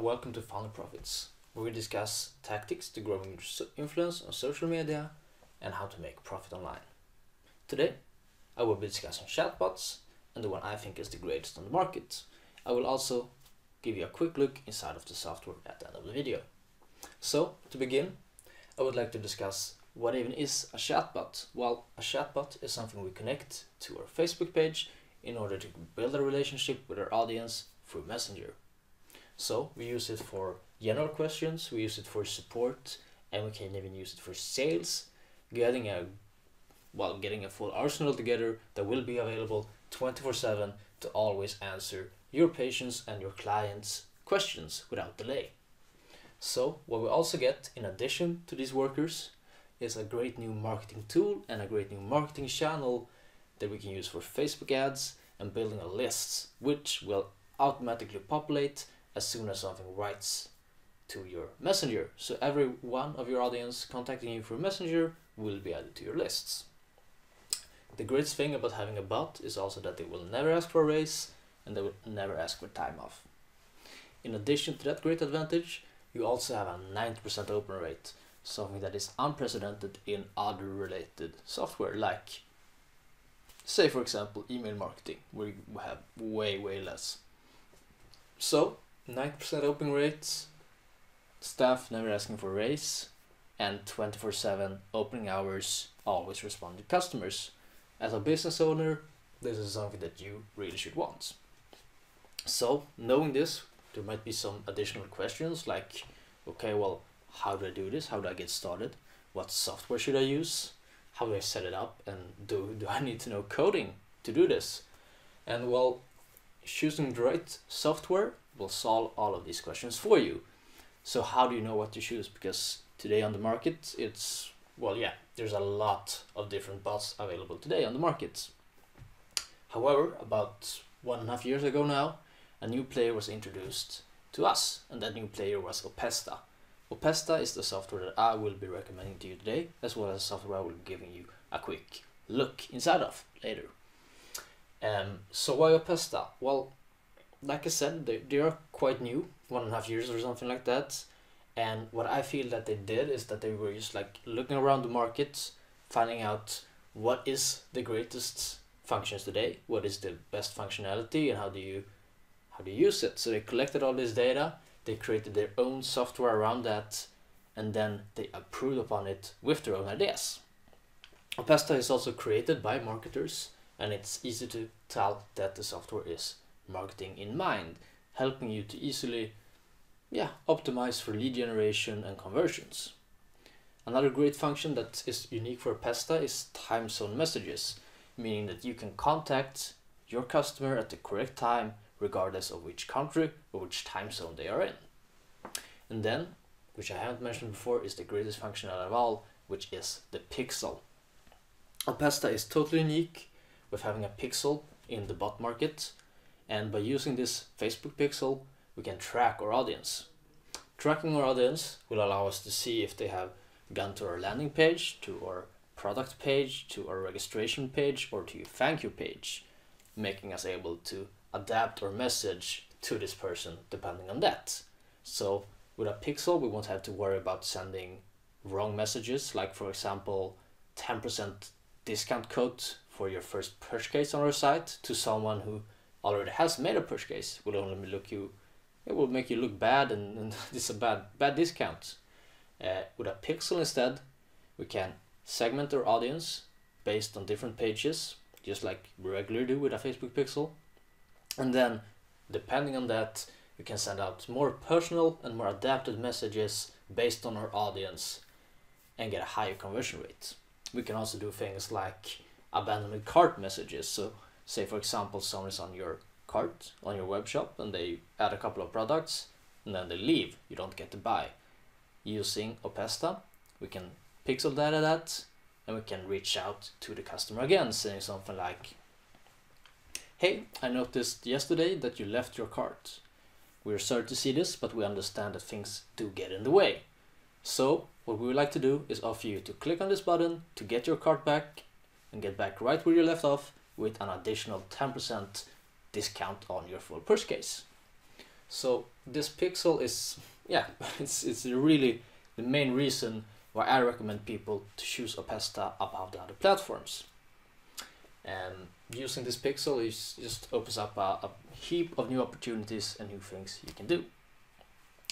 welcome to Founder Profits, where we discuss tactics to growing your influence on social media and how to make profit online. Today, I will be discussing chatbots and the one I think is the greatest on the market. I will also give you a quick look inside of the software at the end of the video. So, to begin, I would like to discuss what even is a chatbot. Well, a chatbot is something we connect to our Facebook page in order to build a relationship with our audience through Messenger. So we use it for general questions, we use it for support, and we can even use it for sales, getting a full arsenal together that will be available 24/7 to always answer your patients and your clients' questions without delay. So what we also get in addition to these workers is a great new marketing tool and a great new marketing channel that we can use for Facebook ads and building a list, which will automatically populate as soon as something writes to your messenger. So every one of your audience contacting you through messenger will be added to your lists. The greatest thing about having a bot is also that they will never ask for a raise and they will never ask for time off. In addition to that great advantage, you also have a 90% open rate, something that is unprecedented in other related software, like say for example email marketing, where you have way less. So 90% open rates, staff never asking for a raise, and 24/7 opening hours, always respond to customers. As a business owner, this is something that you really should want. So knowing this, there might be some additional questions like, okay, well, how do I do this? How do I get started? What software should I use? How do I set it up? And do I need to know coding to do this? And well, choosing the right software will solve all of these questions for you. So how do you know what to choose? Because today on the market, there's a lot of different bots available today on the market. However, about 1.5 years ago now, a new player was introduced to us, and that new player was Opesta. Opesta is the software that I will be recommending to you today, as well as software I will be giving you a quick look inside of later. So why Opesta? Well, like I said, they are quite new, 1.5 years or something like that. And what I feel that they did is that they were just like looking around the market, finding out what is the greatest functions today, what is the best functionality, and how do you use it. So they collected all this data, they created their own software around that, and then they improved upon it with their own ideas. Opesta is also created by marketers, and it's easy to tell that the software is marketing in mind, helping you to easily optimize for lead generation and conversions. Another great function that is unique for Opesta is time zone messages, meaning that you can contact your customer at the correct time regardless of which country or which time zone they are in. And then, which I haven't mentioned before, is the greatest function out of all, which is the pixel. Opesta is totally unique with having a pixel in the bot market, and by using this Facebook pixel, we can track our audience. Tracking our audience will allow us to see if they have gone to our landing page, to our product page, to our registration page, or to your thank you page, making us able to adapt our message to this person depending on that. So with a pixel, we won't have to worry about sending wrong messages, like for example 10% discount code for your first purchase on our site to someone who already has made a purchase. It will make you look bad, and this is a bad discount. With a pixel instead, we can segment our audience based on different pages, just like we regularly do with a Facebook pixel. And then, depending on that, we can send out more personal and more adapted messages based on our audience and get a higher conversion rate. We can also do things like abandoned cart messages. So say for example someone is on your cart on your web shop and they add a couple of products and then they leave, you don't get to buy. Using Opesta, we can pixel data that and we can reach out to the customer again, saying something like, hey, I noticed yesterday that you left your cart. We're sorry to see this, but we understand that things do get in the way. So what we would like to do is offer you to click on this button to get your cart back and get back right where you left off with an additional 10% discount on your full purchase. So this pixel is, yeah, it's really the main reason why I recommend people to choose Opesta above the other platforms. And using this pixel just opens up a heap of new opportunities and new things you can do.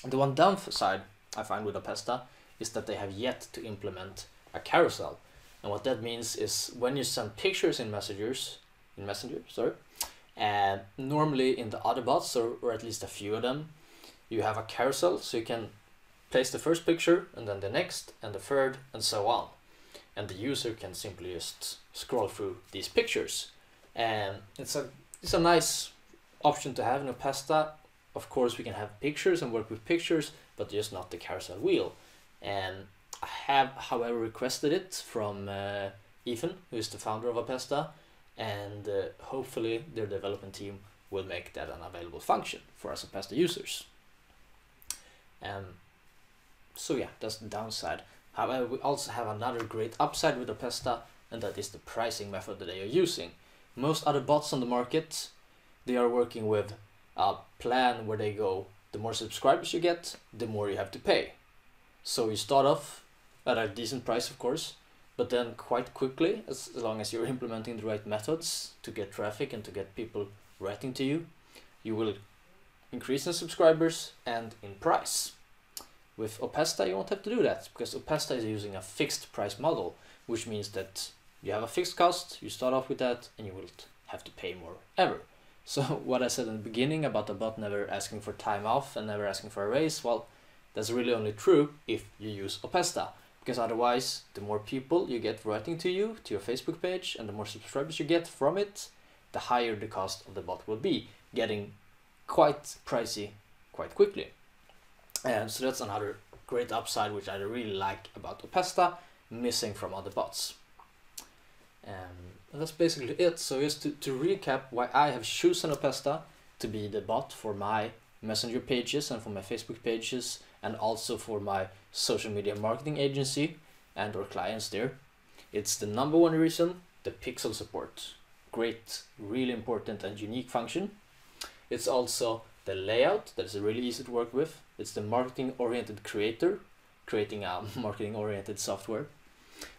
The one downside I find with Opesta is that they have yet to implement a carousel. And what that means is when you send pictures in Messenger, and normally in the other bots, or at least a few of them, you have a carousel, so you can place the first picture and then the next and the third and so on. And the user can simply just scroll through these pictures. And it's a nice option to have in Opesta. Of course, we can have pictures and work with pictures, but just not the carousel wheel. And I have, however, requested it from Ethan, who is the founder of Opesta, and hopefully their development team will make that an available function for us Opesta users. So yeah, that's the downside. However, we also have another great upside with Opesta, and that is the pricing method that they are using. Most other bots on the market, they are working with a plan where they go, the more subscribers you get, the more you have to pay. So you start off at a decent price, of course, but then quite quickly, as long as you're implementing the right methods to get traffic and to get people writing to you, you will increase in subscribers and in price. With Opesta, you won't have to do that, because Opesta is using a fixed price model, which means that you have a fixed cost, you start off with that, and you will have to pay more ever. So what I said in the beginning about the bot never asking for time off and never asking for a raise, well, that's really only true if you use Opesta, because otherwise, the more people you get writing to you, to your Facebook page, and the more subscribers you get from it, the higher the cost of the bot will be, getting quite pricey quite quickly. And so that's another great upside which I really like about Opesta, missing from other bots. And that's basically it. So just to recap why I have chosen Opesta to be the bot for my Messenger pages and for my Facebook pages, and also for my social media marketing agency and our clients there. It's the number one reason, the pixel support. Great, really important and unique function. It's also the layout that is really easy to work with. It's the marketing-oriented creator, creating a marketing-oriented software.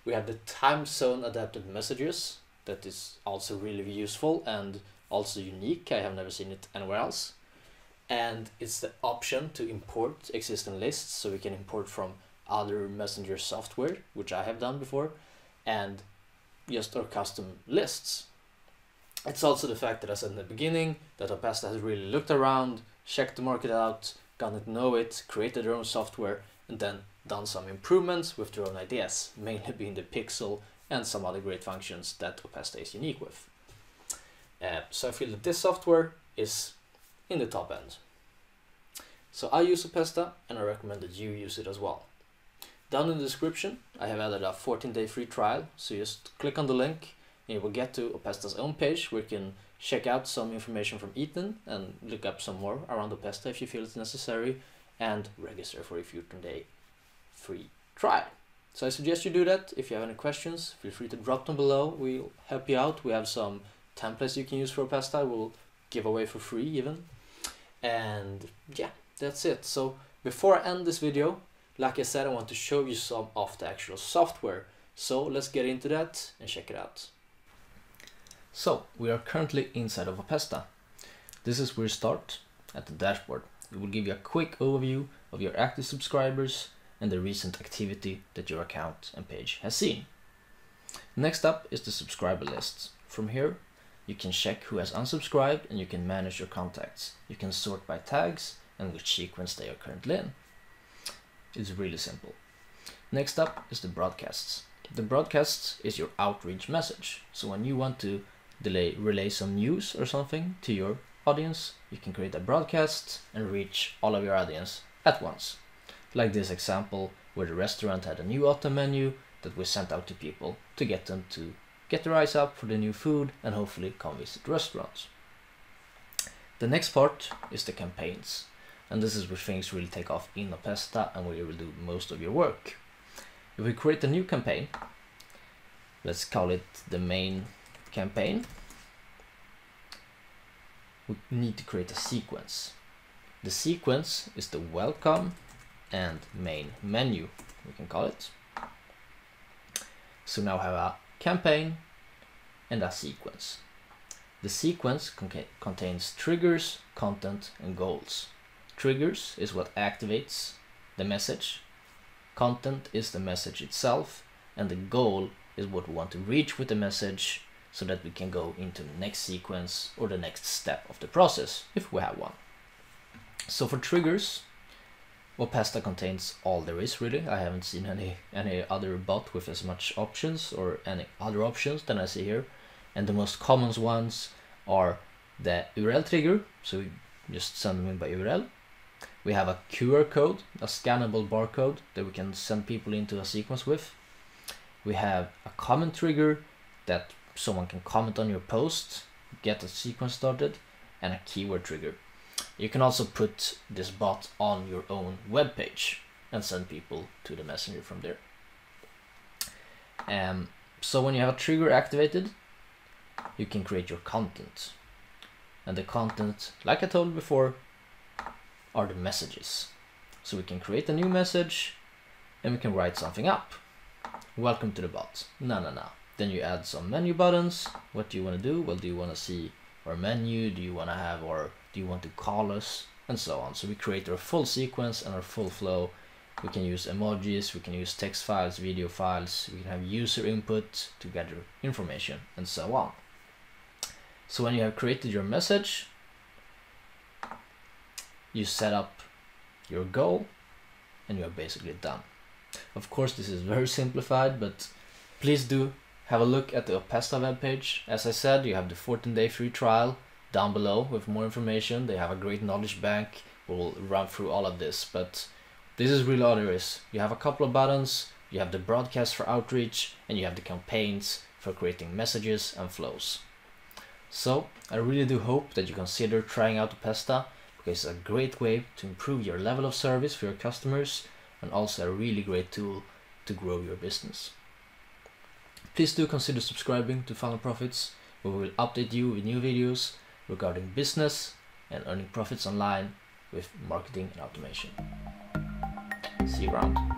We have the time zone adapted messages. That is also really useful and also unique. I have never seen it anywhere else. And it's the option to import existing lists, so we can import from other Messenger software, which I have done before, and just our custom lists. It's also the fact that I said in the beginning that Opesta has really looked around, checked the market out, gotten to know it, created their own software, and then done some improvements with their own ideas, mainly being the pixel and some other great functions that Opesta is unique with. So I feel that this software is in the top end. So I use Opesta, and I recommend that you use it as well. Down in the description, I have added a 14-day free trial, so just click on the link and you will get to Opesta's own page where you can check out some information from Ethan and look up some more around Opesta if you feel it's necessary, and register for a 14-day free trial. So I suggest you do that. If you have any questions, feel free to drop them below. We'll help you out. We have some templates you can use for Opesta. We'll give away for free even. And yeah, that's it. So before I end this video, like I said, I want to show you some of the actual software. So let's get into that and check it out. So we are currently inside of Opesta. This is where you start at the dashboard. It will give you a quick overview of your active subscribers and the recent activity that your account and page has seen. Next up is the subscriber list. From here, you can check who has unsubscribed and you can manage your contacts. You can sort by tags and which sequence they are currently in. It's really simple. Next up is the broadcasts. The broadcasts is your outreach message. So when you want to relay some news or something to your audience, you can create a broadcast and reach all of your audience at once. Like this example where the restaurant had a new autumn menu that we sent out to people to get them to get their eyes up for the new food and hopefully come visit restaurants. The next part is the campaigns, and this is where things really take off in Opesta and where you will do most of your work. If we create a new campaign, let's call it the main campaign, we need to create a sequence. The sequence is the welcome and main menu, we can call it. So now we have a campaign and a sequence. The sequence contains triggers, content, and goals. Triggers is what activates the message. Content is the message itself, and the goal is what we want to reach with the message so that we can go into the next sequence or the next step of the process, if we have one. So for triggers, Opesta contains all there is really. I haven't seen any other bot with as much options or any other options than I see here. And the most common ones are the URL trigger, so we just send them in by URL. We have a QR code, a scannable barcode that we can send people into a sequence with. We have a comment trigger that someone can comment on your post, get a sequence started, and a keyword trigger. You can also put this bot on your own web page and send people to the messenger from there. So when you have a trigger activated, you can create your content. And the content, like I told before, are the messages. So we can create a new message and we can write something up. Welcome to the bot. No. Then you add some menu buttons. What do you want to do? Well, do you want to see our menu? Do you want to have, or do you want to call us? And so on. So we create our full sequence and our full flow. We can use emojis, we can use text files, video files, we can have user input to gather information, and so on. So when you have created your message, you set up your goal and you're basically done. Of course, this is very simplified, but please do have a look at the Opesta webpage. As I said, you have the 14-day free trial down below with more information. They have a great knowledge bank. We'll run through all of this, but this is really all there is. You have a couple of buttons, you have the broadcast for outreach, and you have the campaigns for creating messages and flows. So I really do hope that you consider trying out Opesta, because it's a great way to improve your level of service for your customers and also a really great tool to grow your business. Please do consider subscribing to Funnel Profits, where we will update you with new videos regarding business and earning profits online with marketing and automation. See you around.